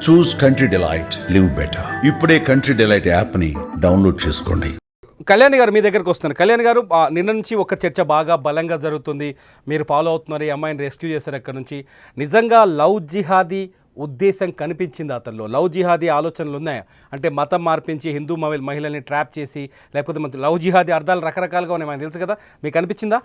చూస్ country delight, live better. ఇప్పుడే country delight యాప్ని download చేసుకోండి. కళ్యాణ్ గారు మీ దగ్గరకు వస్తున్నారు. కళ్యాణ్ గారు, నిన్న నుంచి ఒక చర్చ బాగా బలంగా జరుగుతుంది. మీరు ఫాలో అవుతున్నారు, ఈ అమ్మాయిని రెస్క్యూ చేశారు అక్కడ నుంచి. నిజంగా లవ్ జిహాదీ ఉద్దేశం కనిపించింది అతనిలో? లవ్ జిహాదీ ఆలోచనలు ఉన్నాయా? అంటే మతం మార్పించి హిందూ మహిళల్ని ట్రాప్ చేసి, లేకపోతే లవ్ జిహాదీ అర్థాలు రకరకాలుగా ఉన్నాయి, మనకు తెలుసు కదా. మీకు అనిపించిందా?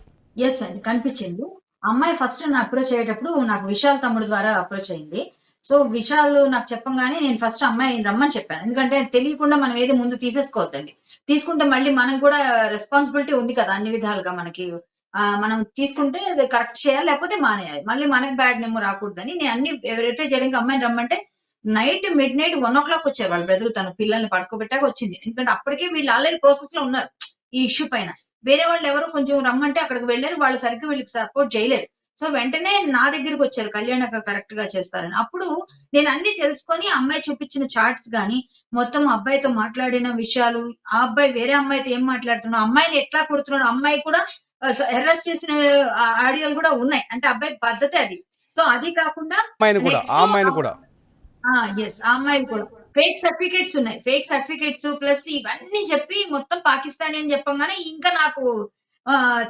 ఎస్ అండి, కనిపించింది. అమ్మాయి ఫస్ట్ నన్ను అప్రోచ్ అయ్యేటప్పుడు నాకు విశాల్ తమ్ముడు ద్వారా అప్రోచ్ అయింది. సో విశాల్ నాకు చెప్పంగానే నేను ఫస్ట్ అమ్మాయి రమ్మని చెప్పాను. ఎందుకంటే తెలియకుండా మనం ఏది ముందు తీసేసుకోవద్దండి. తీసుకుంటే మళ్ళీ మనకు కూడా రెస్పాన్సిబిలిటీ ఉంది కదా అన్ని విధాలుగా మనకి. మనం తీసుకుంటే అది కరెక్ట్ చేయాలి, లేకపోతే మానేయాలి. మళ్ళీ మనకి బ్యాడ్ నేమ్ రాకూడదని నేను అన్ని వెరిఫై చేయడానికి అమ్మాయిని రమ్మంటే నైట్ మిడ్ నైట్ 1 o'clock వచ్చారు వాళ్ళ బ్రదర్. తన పిల్లల్ని పడుకోబెట్టాక వచ్చింది. ఎందుకంటే అప్పటికే వీళ్ళు ఆల్రెడీ ప్రాసెస్ లో ఉన్నారు ఈ ఇష్యూ పైన. వేరే వాళ్ళు ఎవరో కొంచెం రమ్మంటే అక్కడికి వెళ్ళారు. వాళ్ళు సరిగ్గా వీళ్ళకి సపోర్ట్ చేయలేరు. సో వెంటనే నా దగ్గరికి వచ్చారు, కళ్యాణ్ అక్క కరెక్ట్ గా చేస్తారని. అప్పుడు నేను అన్ని తెలుసుకొని అమ్మాయి చూపించిన చార్ట్స్ గాని, మొత్తం అబ్బాయితో మాట్లాడిన విషయాలు, ఆ అబ్బాయి వేరే అమ్మాయితో ఏం మాట్లాడుతున్నాడు, అమ్మాయిని ఎట్లా కొడుతున్నాడు, అమ్మాయి కూడా అరెస్ట్ చేసిన ఆడియోలు కూడా ఉన్నాయి. అంటే అబ్బాయి పద్ధతి అది. సో అది కాకుండా అమ్మాయిని కూడా ఎస్, ఆ అమ్మాయి కూడా ఫేక్ సర్టిఫికేట్స్ ఉన్నాయి. ఫేక్ సర్టిఫికేట్స్ ప్లస్ ఇవన్నీ చెప్పి మొత్తం పాకిస్తానీ అని చెప్పంగానే ఇంకా నాకు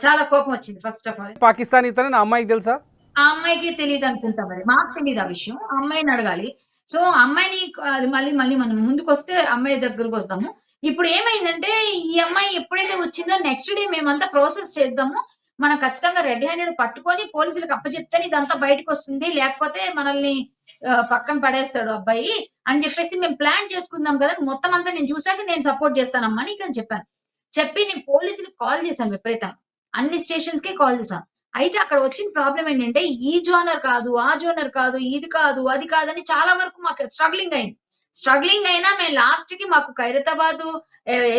చాలా కోపం వచ్చింది. ఫస్ట్ ఆఫ్ ఆల్ పాకిస్తానీ తనని అమ్మాయికి తెలుసా? ఆ అమ్మాయికి తెలియదు అనుకుంటా, మరి మాకు తెలియదు ఆ విషయం. ఆ అమ్మాయిని అడగాలి. సో అమ్మాయిని అది మళ్ళీ మళ్ళీ మనం ముందుకు వస్తే అమ్మాయి దగ్గరకు వస్తాము. ఇప్పుడు ఏమైందంటే ఈ అమ్మాయి ఎప్పుడైతే వచ్చిందో నెక్స్ట్ డే మేమంతా ప్రాసెస్ చేద్దాము, మనం ఖచ్చితంగా రెడ్ హ్యాండెడ్ పట్టుకొని పోలీసులకు అప్పచెప్తేనే ఇదంతా బయటకు వస్తుంది, లేకపోతే మనల్ని పక్కన పడేస్తాడు అబ్బాయి అని చెప్పేసి మేము ప్లాన్ చేసుకుందాం కదా. మొత్తం అంతా నేను చూసాక నేను సపోర్ట్ చేస్తానమ్మా నీకు అని చెప్పాను. చెప్పి నేను పోలీసులకు కాల్ చేశాను విపరీతంగా. అన్ని స్టేషన్స్ కి కాల్ చేశాను. అయితే అక్కడ వచ్చిన ప్రాబ్లం ఏంటంటే ఈ జోనర్ కాదు, ఆ జోనర్ కాదు, ఇది కాదు, అది కాదని చాలా వరకు మాకు స్ట్రగ్లింగ్ అయింది. స్ట్రగ్లింగ్ అయినా మేము లాస్ట్ కి మాకు ఖైరతాబాద్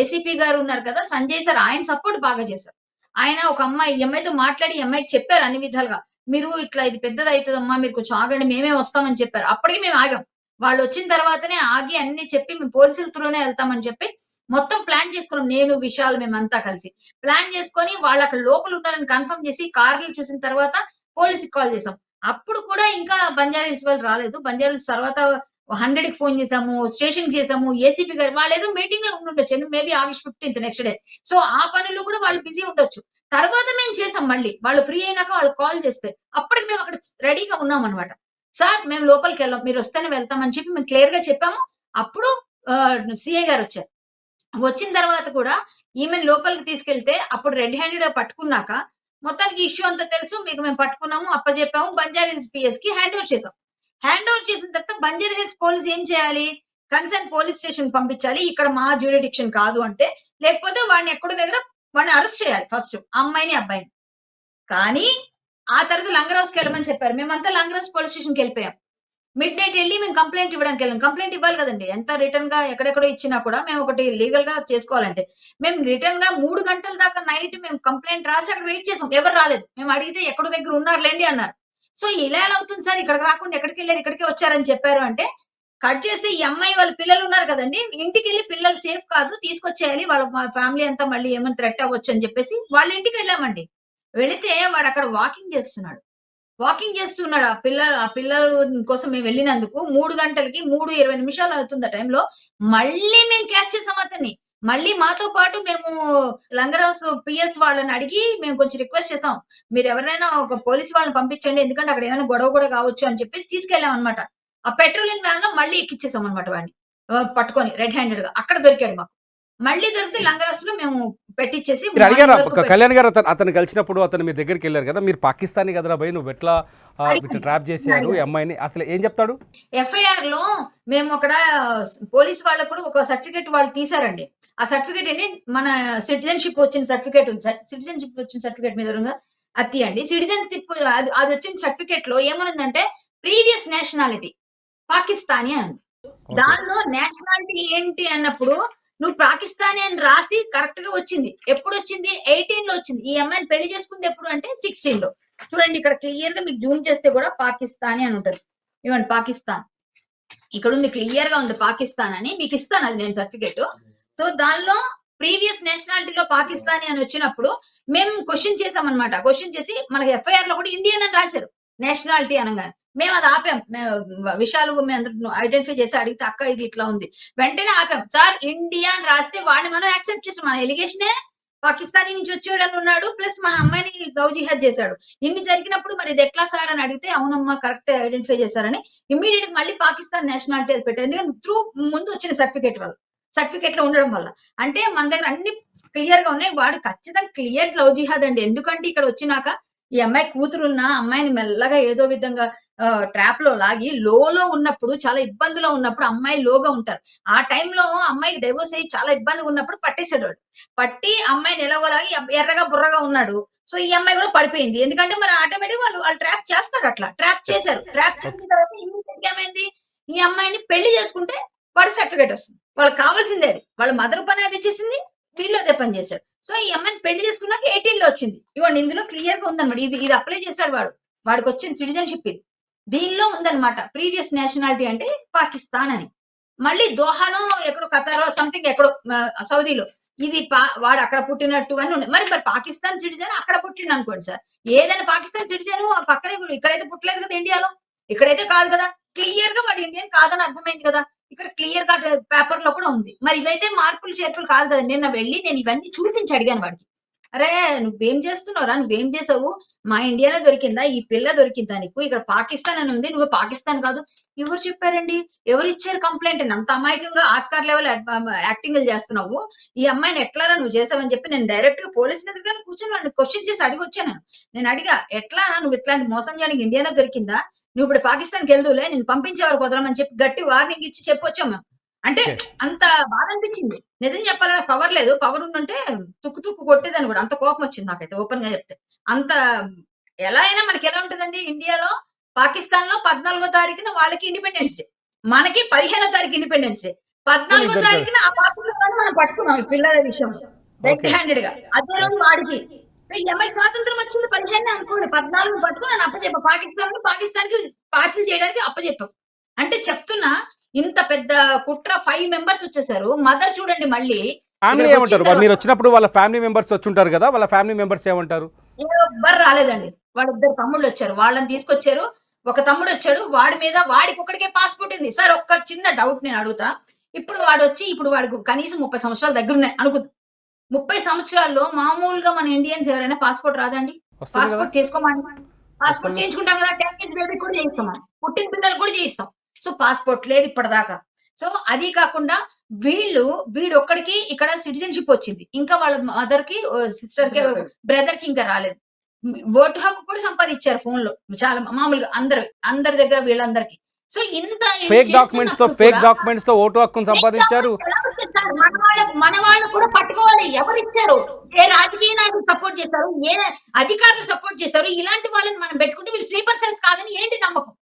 ఏసీపీ గారు ఉన్నారు కదా, సంజయ్ సార్, ఆయన సపోర్ట్ బాగా చేశారు. ఆయన ఒక అమ్మాయి ఈ అమ్మాయితో మాట్లాడి ఈ అమ్మాయికి చెప్పారు అన్ని విధాలుగా, మీరు ఇట్లా ఇది పెద్దది అవుతుందమ్మా, మీరు కొంచెం ఆగండి, మేమే వస్తామని చెప్పారు. అప్పటికి మేము ఆగాం. వాళ్ళు వచ్చిన తర్వాతనే ఆగి అన్ని చెప్పి మేము పోలీసుల త్రూనే వెళ్తామని చెప్పి మొత్తం ప్లాన్ చేసుకున్నాం. నేను విషయాలు మేమంతా కలిసి ప్లాన్ చేసుకొని వాళ్ళు అక్కడ లోపల ఉన్నారని కన్ఫర్మ్ చేసి కార్లు చూసిన తర్వాత పోలీసుకి కాల్ చేసాం. అప్పుడు కూడా ఇంకా బంజారా హిల్స్ వాళ్ళు రాలేదు. బంజారా హిల్స్ తర్వాత 100కి ఫోన్ చేసాము, స్టేషన్ చేసాము. ఏసీపీ గారు వాళ్ళు ఏదో మీటింగ్ లో ఉండొచ్చు, maybe August 15th next day. So ఆ పనుల్లో కూడా వాళ్ళు బిజీ ఉండొచ్చు. తర్వాత మేము చేసాం. మళ్ళీ వాళ్ళు ఫ్రీ అయినాక వాళ్ళు కాల్ చేస్తే అప్పటికి మేము అక్కడ రెడీగా ఉన్నాం అనమాట. సార్ మేము లోపలికి వెళ్ళాం, మీరు వస్తేనే వెళ్తామని చెప్పి మేము క్లియర్ గా చెప్పాము. అప్పుడు సిఐ గారు వచ్చారు. వచ్చిన తర్వాత కూడా ఈమెను లోపలికి తీసుకెళ్తే అప్పుడు రెడ్ హ్యాండెడ్ గా పట్టుకున్నాక మొత్తానికి ఇష్యూ అంతా తెలుసు, మీకు మేము పట్టుకున్నాము, అప్పచెప్పాము, బంజారా హిల్స్ పిఎస్ కి హ్యాండ్ ఓవర్ చేసాం. హ్యాండ్ ఓవర్ చేసిన తర్వాత బంజారా హిల్స్ పోలీస్ ఏం చేయాలి, కన్సర్న్ పోలీస్ స్టేషన్ పంపించాలి, ఇక్కడ మా జ్యూరిడిక్షన్ కాదు అంటే, లేకపోతే వాడిని ఎక్కడో దగ్గర వాడిని అరెస్ట్ చేయాలి ఫస్ట్, అమ్మాయిని అబ్బాయిని. కానీ ఆ తర్వాత లంగరౌస్కి వెళ్ళమని చెప్పారు. మేమంతా లంగరౌస్ పోలీస్ స్టేషన్కి వెళ్ళిపోయాం. మిడ్-నైట్ వెళ్ళి మేము కంప్లైంట్ ఇవ్వడానికి వెళ్ళాం. కంప్లైంట్ ఇవ్వాలి కదండి, ఎంత రిటర్న్ గా ఎక్కడెక్కడో ఇచ్చినా కూడా మేము ఒకటి లీగల్ గా చేసుకోవాలంటే. మేము రిటర్న్ గా 3 గంటల దాకా నైట్ మేము కంప్లైంట్ రాసి అక్కడ వెయిట్ చేసాం. ఎవరు రాలేదు. మేము అడిగితే ఎక్కడో దగ్గర ఉన్నారులేండి అన్నారు. సో ఇలా ఎలా అవుతుంది సార్, ఇక్కడికి రాకుండా ఎక్కడికి వెళ్ళారు, ఇక్కడికే వచ్చారని చెప్పారు అంటే, కట్ చేస్తే ఈ అమ్మాయి వాళ్ళ పిల్లలు ఉన్నారు కదండి, ఇంటికి వెళ్ళి పిల్లలు సేఫ్ కాదు, తీసుకొచ్చేయాలి, వాళ్ళ ఫ్యామిలీ అంతా మళ్ళీ ఏమైనా థ్రెట్ అవ్వచ్చు అని చెప్పేసి వాళ్ళ ఇంటికి వెళ్ళామండి. వెళితే వాడు అక్కడ వాకింగ్ చేస్తున్నాడు. ఆ పిల్లల కోసం మేము వెళ్ళినందుకు 3 గంటలకి 3:20 అవుతుంది ఆ టైంలో మళ్ళీ మేము క్యాచ్ చేసాం అతన్ని. మళ్ళీ మాతో పాటు మేము లంగరౌస్ పిఎస్ వాళ్ళని అడిగి మేము కొంచెం రిక్వెస్ట్ చేసాం, మీరు ఎవరైనా ఒక పోలీస్ వాళ్ళని పంపించండి, ఎందుకంటే అక్కడ ఏమైనా గొడవ కూడా కావచ్చు అని చెప్పేసి తీసుకెళ్ళాం అనమాట. ఆ పెట్రోలింగ్ వ్యాన్ లో మళ్ళీ ఎక్కిచ్చేసాం అనమాట వాడిని, పట్టుకొని రెడ్ హ్యాండెడ్ గా అక్కడ దొరికాడు మాకు. మళ్ళీ దొరికితే లంగరౌస్ లో మేము పెట్టించేసి మీరు అడిగారా కళ్యాణ్ గారు, అతను కలిసినప్పుడు అతను మీ దగ్గరికి వెళ్ళారు కదా, మీరు పాకిస్తానీ కదరా భయ్, నువ్వు ఎట్లా ట్రాప్ చేశారు ఈ అమ్మాయిని, అసలు ఏం చెప్తాడు? ఎఫ్ఐఆర్ లో మేము అక్కడ పోలీస్ వాళ్ళకు కూడా ఒక సర్టిఫికేట్ వాళ్ళు తీసారండి. ఆ సర్టిఫికేట్ ఏంటి, మన సిటిజన్షిప్ వచ్చిన సర్టిఫికేట్ ఉంది. సిటిజన్షిప్ వచ్చిన సర్టిఫికేట్ మీద ఉందా అది అండి. సిటిజన్షిప్ అది వచ్చిన సర్టిఫికేట్ లో ఏమనుందంటే ప్రీవియస్ నేషనాలిటీ పాకిస్తానీ అని. దానిలో నేషనాలిటీ ఏంటి అన్నప్పుడు నువ్వు పాకిస్తానీ అని రాసి కరెక్ట్ గా వచ్చింది. ఎప్పుడు వచ్చింది, 18 లో వచ్చింది. ఈ అమ్మాయిని పెళ్లి చేసుకుంది ఎప్పుడు అంటే 16 లో. చూడండి ఇక్కడ క్లియర్ గా మీకు జూమ్ చేస్తే కూడా పాకిస్తానీ అని ఉంటుంది. ఇవ్వండి పాకిస్తాన్, ఇక్కడ ఉంది, క్లియర్ గా ఉంది పాకిస్తాన్ అని. మీకు ఇస్తాను అది నేను సర్టిఫికేట్. సో దానిలో ప్రీవియస్ నేషనాలిటీలో పాకిస్తానీ అని వచ్చినప్పుడు మేము క్వశ్చన్ చేసామన్నమాట. క్వశ్చన్ చేసి మనకి ఎఫ్ఐఆర్ లో కూడా ఇండియన్ అని రాశారు. నేషనాలిటీ అనగానే మేము అది ఆపాం. విషయాలు మేము ఐడెంటిఫై చేసి అడిగితే అక్క ఇది ఇట్లా ఉంది, వెంటనే ఆపాం. సార్ ఇండియా అని రాస్తే వాడిని మనం యాక్సెప్ట్ చేస్తాం, మన ఎలిగేషనే పాకిస్తానీ నుంచి వచ్చాడని ఉన్నాడు, ప్లస్ మన అమ్మాయిని లవ్ జిహాద్ చేశాడు. ఇన్ని జరిగినప్పుడు మరి ఇది ఎట్లా సార్ అని అడిగితే అవునమ్మా కరెక్ట్ ఐడెంటిఫై చేశారని ఇమ్మీడియట్ మళ్ళీ పాకిస్తాన్ నేషనాలిటీ అది పెట్టారు. ఎందుకంటే త్రూ ముందు వచ్చిన సర్టిఫికేట్ లో ఉండడం వల్ల. అంటే మన దగ్గర అన్ని క్లియర్ గా ఉన్నాయి. వాడు ఖచ్చితంగా క్లియర్ లవ్ జిహాద్ అండి. ఎందుకంటే ఇక్కడ వచ్చినాక ఈ అమ్మాయి కూతురున్న అమ్మాయిని మెల్లగా ఏదో విధంగా ట్రాప్ లో లాగి లోలో ఉన్నప్పుడు, చాలా ఇబ్బందిలో ఉన్నప్పుడు, అమ్మాయి లోగా ఉంటారు. ఆ టైంలో అమ్మాయికి డైవోర్స్ అయ్యి చాలా ఇబ్బందిగా ఉన్నప్పుడు పట్టేశాడు వాడు. పట్టి అమ్మాయిని ఎలాగోలాగి ఎర్రగా బుర్రగా ఉన్నాడు. సో ఈ అమ్మాయి కూడా పడిపోయింది. ఎందుకంటే మరి ఆటోమేటిక్ వాళ్ళు ట్రాప్ చేస్తారు, అట్లా ట్రాప్ చేశారు. ట్రాప్ చేసిన తర్వాత ఇమ్మీడియట్ ఏమైంది, ఈ అమ్మాయిని పెళ్లి చేసుకుంటే వాడి సర్టిఫికేట్ వస్తుంది. వాళ్ళకి కావాల్సిందే అది. వాళ్ళ మదర్ పని అది చేసింది, వీళ్ళు అదే పని చేశాడు. సో ఈ అమ్మాయిని పెళ్లి చేసుకున్నాక 18 లో వచ్చింది. ఇవ్వండి ఇందులో క్లియర్ గా ఉందన్నమాట. ఇది అప్లై చేశాడు వాడికి వచ్చింది సిటిజన్షిప్. ఇది దీనిలో ఉందన్నమాట. ప్రీవియస్ నేషనాలిటీ అంటే పాకిస్తాన్ అని. మళ్ళీ దోహానో ఎక్కడో ఖతారో సంథింగ్ ఎక్కడో సౌదీలో ఇది వాడు అక్కడ పుట్టినట్టు అని ఉన్నాయి. మరి పాకిస్తాన్ సిటిజన్ అక్కడ పుట్టిండు అనుకోండి సార్, ఏదైనా పాకిస్తాన్ సిటిజన్ పక్కనే, ఇక్కడైతే పుట్టలేదు కదా ఇండియాలో, ఇక్కడైతే కాదు కదా. క్లియర్ గా వాడు ఇండియన్ కాదని అర్థమైంది కదా. ఇక్కడ క్లియర్ గా పేపర్ లో కూడా ఉంది. మరి ఇవైతే మార్పులు చేర్పులు కాదు కదా. నేను ఇవన్నీ చూపించి అడిగాను వాడికి, అరే నువ్వేం చేస్తున్నావురా, నువ్వేం చేసావు, మా ఇండియాలో దొరికిందా, ఈ పిల్ల దొరికిందా నీకు, ఇక్కడ పాకిస్తాన్ అని ఉంది, నువ్వు పాకిస్తాన్ కాదు. ఎవరు చెప్పారండి, ఎవరు ఇచ్చారు కంప్లైంట్? అంత అమాయకంగా ఆస్కార్ లెవెల్ యాక్టింగ్ చేస్తున్నావు, ఈ అమ్మాయిని ఎట్లారా నువ్వు చేసావని చెప్పి నేను డైరెక్ట్ గా పోలీసుల దగ్గర కూర్చొని వాళ్ళని క్వశ్చన్ చేసి అడిగి వచ్చాను. నేను అడిగా, ఎట్లా నువ్వు ఇట్లాంటి మోసం చేయడానికి ఇండియాలో దొరికిందా, నువ్వు ఇప్పుడు పాకిస్తాన్కి వెళ్దులే, నేను పంపించేవారు కుదరమని చెప్పి గట్టి వార్నింగ్ ఇచ్చి చెప్పొచ్చాం మేము. అంటే అంత బాధ అనిపించింది. నిజం చెప్పాలంటే పవర్ లేదు, పవర్ ఉండుంటే తుక్కు కొట్టేదాన్ని కూడా. అంత కోపం వచ్చింది నాకైతే ఓపెన్ గా చెప్తే. అంత ఎలా అయినా మనకి ఎలా ఉంటుందండి, ఇండియాలో పాకిస్తాన్ లో 14వ తారీఖున వాళ్ళకి ఇండిపెండెన్స్ డే, మనకి 15వ తారీఖు ఇండిపెండెన్స్ డే. 14వ తారీఖున ఆ పాకిస్తాన్ మనం పట్టుకున్నాం ఈ పిల్లల విషయం రెడ్ హ్యాండెడ్ గా. అదే రోజు వాడికి ఈ అమ్మాయి స్వాతంత్రం వచ్చింది 15 అనుకోండి, 14 పట్టుకుని నేను అప్పచెప్ప పాకిస్తాన్ కి పార్సిల్ చేయడానికి అప్పచెప్పాం. అంటే చెప్తున్నా ఇంత పెద్ద కుట్ర. 5 మెంబర్స్ వచ్చేసారు. మదర్ చూడండి మళ్ళీ ఫ్యామిలీ ఏమంటారు? మీరు వచ్చినప్పుడు వాళ్ళ ఫ్యామిలీ మెంబర్స్ వచ్చి ఉంటారు కదా, వాళ్ళ ఫ్యామిలీ మెంబర్స్ ఏమంటారు? ఎవ్వరు రాలేదండి. వాళ్ళిద్దరు తమ్ముళ్ళు వచ్చారు, వాళ్ళని తీసుకొచ్చారు. ఒక తమ్ముడు వచ్చాడు, వాడికి ఒక్కడికే పాస్పోర్ట్ ఉంది. సార్ ఒక్క చిన్న డౌట్ నేను అడుగుతా. ఇప్పుడు వాడికి కనీసం 30 సంవత్సరాల దగ్గర ఉన్నాయి అనుకుంది. 30 సంవత్సరాల్లో మామూలుగా మన ఇండియన్స్ ఎవరైనా పాస్పోర్ట్ రాదండి? పాస్పోర్ట్ చేసుకోమని పాస్పోర్ట్ చేయించుకుంటాం కదా, 10 years బేబీ కూడా చేయిస్తాం, పుట్టిన పిల్లలు కూడా చేయిస్తాం. సో పాస్పోర్ట్ లేదు ఇప్పటిదాకా. సో అది కాకుండా వీడు ఒక్కడికి ఇక్కడ సిటిజన్షిప్ వచ్చింది, ఇంకా వాళ్ళ మదర్ కి, సిస్టర్ కి, బ్రదర్ కి ఇంకా రాలేదు. ఓటు హక్కు కూడా సంపాదించారు ఫోన్ లో, చాలా మామూలుగా అందరి దగ్గర వీళ్ళందరికీ. సో ఇంత ఫేక్ డాక్యుమెంట్స్ తో ఓటు హక్కును సంపాదించారు. మన వాళ్ళు కూడా పట్టుకోవాలి, ఎవరు ఇచ్చారు, ఏ రాజకీయ నాయకులు సపోర్ట్ చేశారు, ఏ అధికారులు సపోర్ట్ చేశారు. ఇలాంటి వాళ్ళని మనం పెట్టుకుంటే వీళ్ళు స్లీపర్ సెల్స్ కాదని ఏంటి నమ్మకం?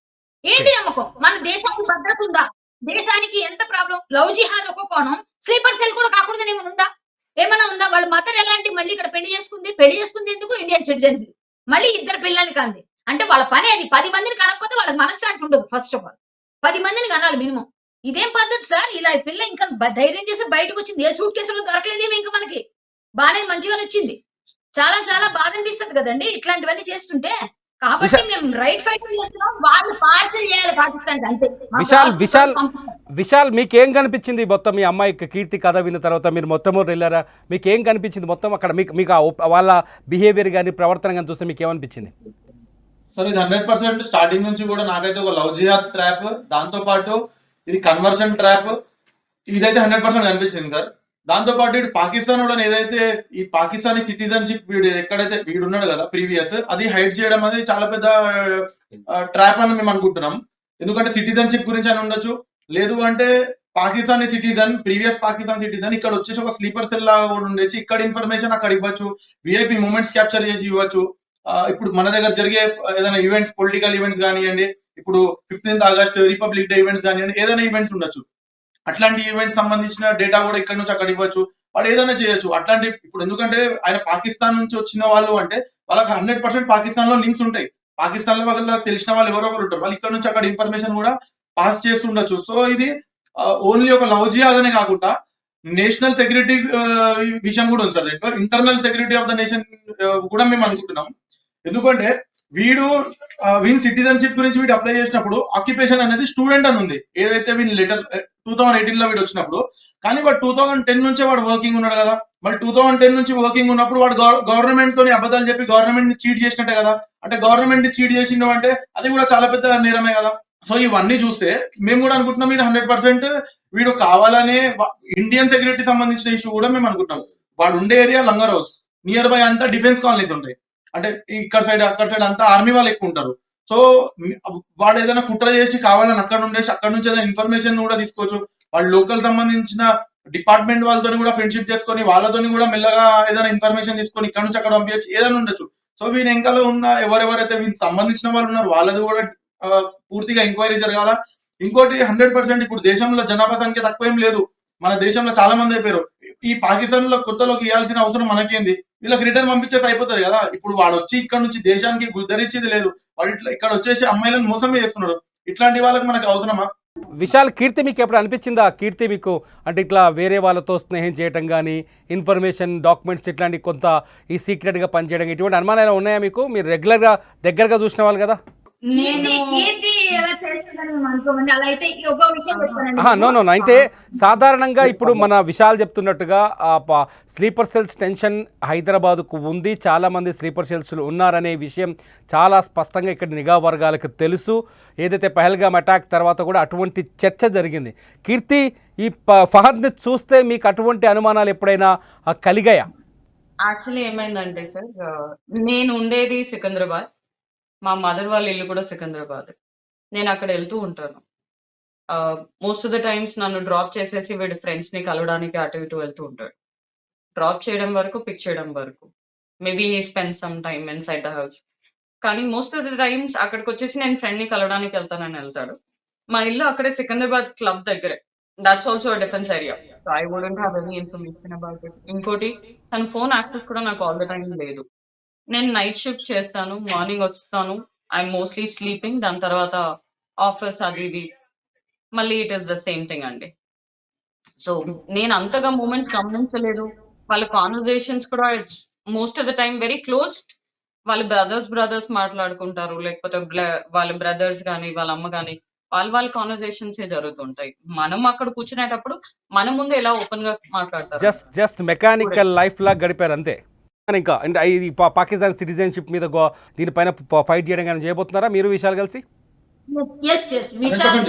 మన దేశానికి భద్రత ఉందా? దేశానికి ఎంత ప్రాబ్లం? లవ్ జిహాద్ ఒక కోణం, స్లీపర్ సెల్ కూడా కాకూడదని ఏమన్నా ఉందా? వాళ్ళ మదర్ ఎలాంటి, మళ్ళీ ఇక్కడ పెళ్లి చేసుకుంది ఎందుకు? ఇండియన్ సిటిజన్స్, మళ్ళీ 2 పిల్లల్ని కంది. అంటే వాళ్ళ పని అది. 10 మందిని కనకపోతే వాళ్ళకి మనశ్శాంతి ఉండదు. ఫస్ట్ ఆఫ్ ఆల్ 10 మందిని కనాలి మినిమం. ఇదేం పద్ధతి సార్? ఇలా ఈ పిల్ల ఇంకా ధైర్యం చేసి బయటకు వచ్చింది, ఏ సూట్ కేసులో దొరకలేదేమో ఇంకా మనకి, బాగానే మంచిగా వచ్చింది. చాలా చాలా బాధ అనిపిస్తుంది కదండి ఇట్లాంటివన్నీ చేస్తుంటే. కాబట్టి మేము రైట్ ఫైట్ చేస్తున్నాం, వాళ్ళు పార్సల్ చేయాలి పాకిస్తాన్ అంతే. విశాల్ మీకేం కనిపించింది మొత్తం మీ అమ్మాయి కీర్తి కథ విన్న తర్వాత? మీరు మొట్టమొదటి వెళ్ళారా, మీకేం కనిపించింది మొత్తం అక్కడ? మీకు వాళ్ళ బిహేవియర్ కానీ ప్రవర్తన కానీ చూస్తే మీకు ఏమనిపించింది? సార్ ఇది 100% స్టార్టింగ్ నుంచి కూడా నాకైతే ఒక లవ్ జిహాద్ ట్రాప్, దాంతో పాటు ఇది కన్వర్షన్ ట్రాప్, ఇదైతే 100% కనిపించింది సార్. దాంతో పాటు ఇటు పాకిస్తాన్ కూడా ఏదైతే ఈ పాకిస్తానీ సిటిజన్షిప్ ఎక్కడైతే ఉన్నాడు కదా ప్రీవియస్, అది హైడ్ చేయడం అనేది చాలా పెద్ద ట్రాప్ అని మేము అనుకుంటున్నాం. ఎందుకంటే సిటిజన్షిప్ గురించి అని ఉండొచ్చు, లేదు అంటే Pakistani citizen, previous Pakistan citizen ఇక్కడ వచ్చేసి ఒక స్లీపర్ సెల్ లాగా కూడా ఉండొచ్చు, ఇక్కడ ఇన్ఫర్మేషన్ అక్కడ ఇవ్వచ్చు, విఐపి మూమెంట్స్ క్యాప్చర్ చేసి ఇవ్వచ్చు. ఇప్పుడు మన దగ్గర జరిగే ఏదైనా ఈవెంట్స్, పొలిటికల్ ఈవెంట్స్ కానివ్వండి, ఇప్పుడు 15th August republic day events కానివ్వండి, ఏదైనా ఈవెంట్స్ ఉండొచ్చు, అట్లాంటి ఈవెంట్స్ సంబంధించిన డేటా కూడా ఇక్కడ నుంచి అక్కడ ఇవ్వచ్చు, వాడు ఏదైనా చేయొచ్చు. అట్లాంటి ఇప్పుడు ఎందుకంటే ఆయన పాకిస్తాన్ నుంచి వచ్చిన వాళ్ళు అంటే వాళ్ళకి 100% పాకిస్తాన్ లో లింక్స్ ఉంటాయి, పాకిస్తాన్ లో వాళ్ళకి తెలిసిన వాళ్ళు ఎవరో ఒకరు ఉంటారు, వాళ్ళు ఇక్కడ నుంచి అక్కడ ఇన్ఫర్మేషన్ కూడా పాస్ చేస్తుండొచ్చు. సో ఇది ఓన్లీ ఒక లవ్ జిహాద్ అనే కాకుండా నేషనల్ సెక్యూరిటీ విషయం కూడా ఉంది sir. Internal security of the nation కూడా మేము అనుకుంటున్నాం. ఎందుకంటే వీడు వీన్ సిటిజన్షిప్ గురించి వీడు అప్లై చేసినప్పుడు ఆక్యుపేషన్ అనేది స్టూడెంట్ అని ఉంది, ఏదైతే వీన్ లెటర్ 2018 లో వీడు వచ్చినప్పుడు. కానీ వాడు 2010 నుంచే వాడు వర్కింగ్ ఉన్నాడు కదా. మరి 2010 నుంచి వర్కింగ్ ఉన్నప్పుడు వాడు గవర్నమెంట్ తోని అబద్ధాలు చెప్పి గవర్నమెంట్ ని చీట్ చేసినట్టే కదా. అంటే గవర్నమెంట్ ని చీట్ చేసిండు అంటే అది కూడా చాలా పెద్ద నేరమే కదా. సో ఇవన్నీ చూస్తే మేము కూడా అనుకుంటున్నాం ఇది 100% వీడు కావాలనే ఇండియన్ సెక్యూరిటీ సంబంధించిన ఇష్యూ కూడా మేము అనుకుంటున్నాం. వాడు ఉండే area langar house, near by అంతా డిఫెన్స్ కాలనీస్ ఉంటాయి. అంటే ఇక్కడ సైడ్ అక్కడ సైడ్ అంతా ఆర్మీ వాళ్ళు ఎక్కువ ఉంటారు. సో వాడు ఏదైనా కుట్ర చేసి కావాలని అక్కడ ఉండేసి అక్కడ నుంచి ఏదైనా ఇన్ఫర్మేషన్ కూడా తీసుకోవచ్చు. వాళ్ళు లోకల్ సంబంధించిన డిపార్ట్మెంట్ వాళ్ళతో కూడా ఫ్రెండ్షిప్ చేసుకొని వాళ్ళతో కూడా మెల్లగా ఏదైనా ఇన్ఫర్మేషన్ తీసుకొని ఇక్కడ నుంచి అక్కడ పంపించచ్చు, ఏదైనా ఉండొచ్చు. సో వీని వెనకాల ఉన్న ఎవరెవరైతే వీనికి సంబంధించిన వాళ్ళు ఉన్నారు వాళ్ళది కూడా పూర్తిగా ఎంక్వైరీ జరగాల. ఇంకోటి 100% ఇప్పుడు దేశంలో జనాభా సంఖ్య తక్కువ ఏం లేదు, మన దేశంలో చాలా మంది అయిపోయారు. ఈ పాకిస్తాన్ లో కొత్తలోకి ఇవ్వాల్సిన అవసరం మనకేంది, వీళ్ళకి రిటర్న్ పంపించేసి అయిపోతుంది కదా. ఇప్పుడు వాడు వచ్చి ఇక్కడ నుంచి దేశానికి గుద్దరిచ్చేది లేదు, వాడు ఇట్లా ఇక్కడ వచ్చేసి అమ్మాయిలను మోసమే చేస్తున్నాడు. ఇట్లాంటి వాళ్ళకి మనకు అవసరమా? విశాల్, కీర్తి మీకు ఎప్పుడు అనిపించిందా? కీర్తి మీకు అంటే ఇట్లా వేరే వాళ్ళతో స్నేహం చేయడం కానీ, ఇన్ఫర్మేషన్ డాక్యుమెంట్స్ ఇట్లాంటి కొంత ఈ సీక్రెట్గా పనిచేయడం, ఇటువంటి అనుమానాలు ఉన్నాయా మీకు? మీరు రెగ్యులర్గా దగ్గరగా చూసిన వాళ్ళు కదా. నేను కీర్తి ఎలా చేస్తుందని మేము అనుకోమండి. అలా అయితే ఒక విషయం చెప్తానండి. నో అంటే సాధారణంగా ఇప్పుడు మన విశాల్ చెప్తున్నట్టుగా స్లీపర్ సెల్స్ టెన్షన్ హైదరాబాద్కు ఉంది, చాలామంది స్లీపర్ సెల్స్ ఉన్నారనే విషయం చాలా స్పష్టంగా ఇక్కడ నిఘా వర్గాలకు తెలుసు. ఏదైతే పహల్గామ్ అటాక్ తర్వాత కూడా అటువంటి చర్చ జరిగింది. కీర్తి, ఈ ఫహద్ని చూస్తే మీకు అటువంటి అనుమానాలు ఎప్పుడైనా కలిగాయా? యాక్చువల్లీ ఏమైందంటే సార్, నేను ఉండేది సికింద్రాబాద్, మా మదర్ వాళ్ళ ఇల్లు కూడా సికింద్రాబాద్. నేను అక్కడ వెళ్తూ ఉంటాను. మోస్ట్ ఆఫ్ ద టైమ్స్ నన్ను డ్రాప్ చేసేసి వీడి ఫ్రెండ్స్ని కలవడానికి అటు ఇటు వెళ్తూ ఉంటాడు. డ్రాప్ చేయడం వరకు, పిక్ చేయడం వరకు. Maybe he spend some time in side the house. కానీ మోస్ట్ ఆఫ్ ద టైమ్స్ అక్కడికి వచ్చేసి నేను ఫ్రెండ్ని కలవడానికి వెళ్తానని వెళ్తాడు. మా ఇల్లు అక్కడే సికింద్రాబాద్ క్లబ్ దగ్గరే. That's also defence area. So I wouldn't have any information about it. ఇంకోటి, తన ఫోన్ యాక్సెస్ కూడా నాకు ఆల్ ద టైమ్ లేదు. నేను నైట్ షిఫ్ట్ చేస్తాను, మార్నింగ్ వస్తాను, ఐఎమ్ మోస్ట్లీ స్లీపింగ్. దాని తర్వాత ఆఫీస్ అది ఇది మళ్ళీ it is the same thing అండి. సో నేను అంతగా మూమెంట్స్ గమనించలేదు. వాళ్ళ కాన్వర్జేషన్స్ కూడా most of the time very closed. వాళ్ళ బ్రదర్స్ మాట్లాడుకుంటారు, లేకపోతే వాళ్ళ బ్రదర్స్ కానీ వాళ్ళ అమ్మ కానీ వాళ్ళ కాన్వర్జేషన్స్ జరుగుతుంటాయి. మనం అక్కడ కూర్చునేటప్పుడు మన ముందు ఎలా ఓపెన్ గా మాట్లాడతారు. జస్ట్ మెకానికల్ లైఫ్ లా గడిపారు అంతే. ఇంకా అంటే ఇది పాకిస్తాన్ సిటిజన్షిప్ మీద దీనిపైన ఫైట్ చేయడం కానీ చేయబోతున్నారా మీరు విశాల్ కలిసి? విశాల్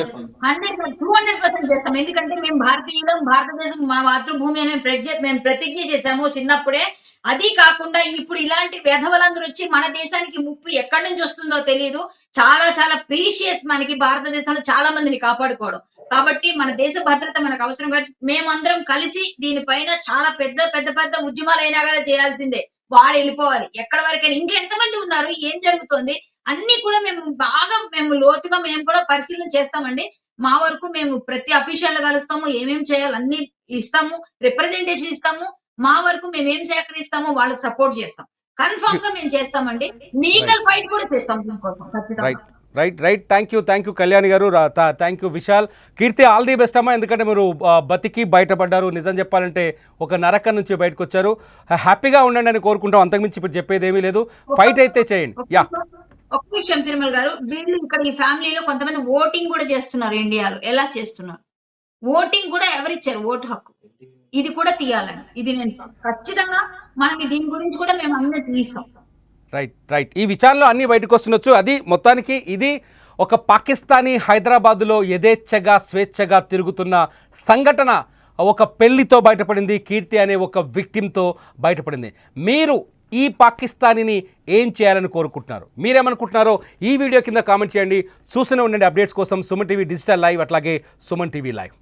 200% చేస్తాం. ఎందుకంటే మేము భారతీయులం, భారతదేశం మన మాతృభూమి అని మేము ప్రతిజ్ఞ చేశాము చిన్నప్పుడే. అది కాకుండా ఇప్పుడు ఇలాంటి వెధవలందరూ వచ్చి మన దేశానికి ముప్పు ఎక్కడి నుంచి వస్తుందో తెలియదు. చాలా చాలా ప్రీషియస్ మనకి భారతదేశంలో చాలా మందిని కాపాడుకోవడం. కాబట్టి మన దేశ భద్రత మనకు అవసరం. కాబట్టి మేమందరం కలిసి దీనిపైన చాలా పెద్ద పెద్ద పెద్ద ఉద్యమాలు అయినా కూడా చేయాల్సిందే. వాడు వెళ్ళిపోవాలి ఎక్కడి వరకైనా. ఇంకా ఎంతమంది ఉన్నారు, ఏం జరుగుతోంది అన్ని కూడా మేము లోతుగా మేము కూడా పరిశీలన చేస్తామండి. మా వరకు మేము ప్రతి అఫీషియల్ కలుస్తాము, ఏమేం చేయాలి అన్ని ఇస్తాము, రిప్రజెంటేషన్ ఇస్తాము. మా వరకు మేము ఏం సేకరిస్తామో వాళ్ళకి సపోర్ట్ చేస్తాం. కన్ఫర్మ్ గా మేము చేస్తామండి. లీగల్ ఫైట్ కూడా చేస్తాం దీనికోసం ఖచ్చితంగా. Right thank you Kalyani garu, thank you Vishal. Keerthi, all the best అమ్మా. ఎందుకంటే మీరు బతికి బయటపడ్డారు. నిజం చెప్పాలంటే ఒక నరకం నుంచి బయటకు వచ్చారు. హ్యాపీగా ఉండండి అని కోరుకుంటాం. అంతకుమించి ఇప్పుడు చెప్పేది ఏమీ లేదు. ఫైట్ అయితే చేయండి. ఒక్క విషయం తిరుమల గారు, వీళ్ళు ఇక్కడ ఈ ఫ్యామిలీలో కొంతమంది ఓటింగ్ కూడా చేస్తున్నారు. ఇండియాలో ఎలా చేస్తున్నారు, ఓటింగ్ కూడా ఎవరిచ్చారు ఓటు హక్కు, ఇది కూడా తీయాలండి. ఇది నేను ఖచ్చితంగా మనం దీని గురించి కూడా మేము అన్నీ తీస్తాం. రైట్ ఈ విచారణలో అన్నీ బయటకు వస్తుండొచ్చు. అది మొత్తానికి ఇది ఒక పాకిస్తానీ హైదరాబాదులో యథేచ్ఛగా స్వేచ్ఛగా తిరుగుతున్న సంఘటన ఒక పెళ్లితో బయటపడింది. కీర్తి అనే ఒక విక్టిమ్తో బయటపడింది. మీరు ఈ పాకిస్తానీని ఏం చేయాలని కోరుకుంటున్నారు, మీరేమనుకుంటున్నారో ఈ వీడియో కింద కామెంట్ చేయండి. చూస్తూనే ఉండండి అప్డేట్స్ కోసం సుమన్ టీవీ డిజిటల్ లైవ్, అట్లాగే సుమన్ టీవీ లైవ్.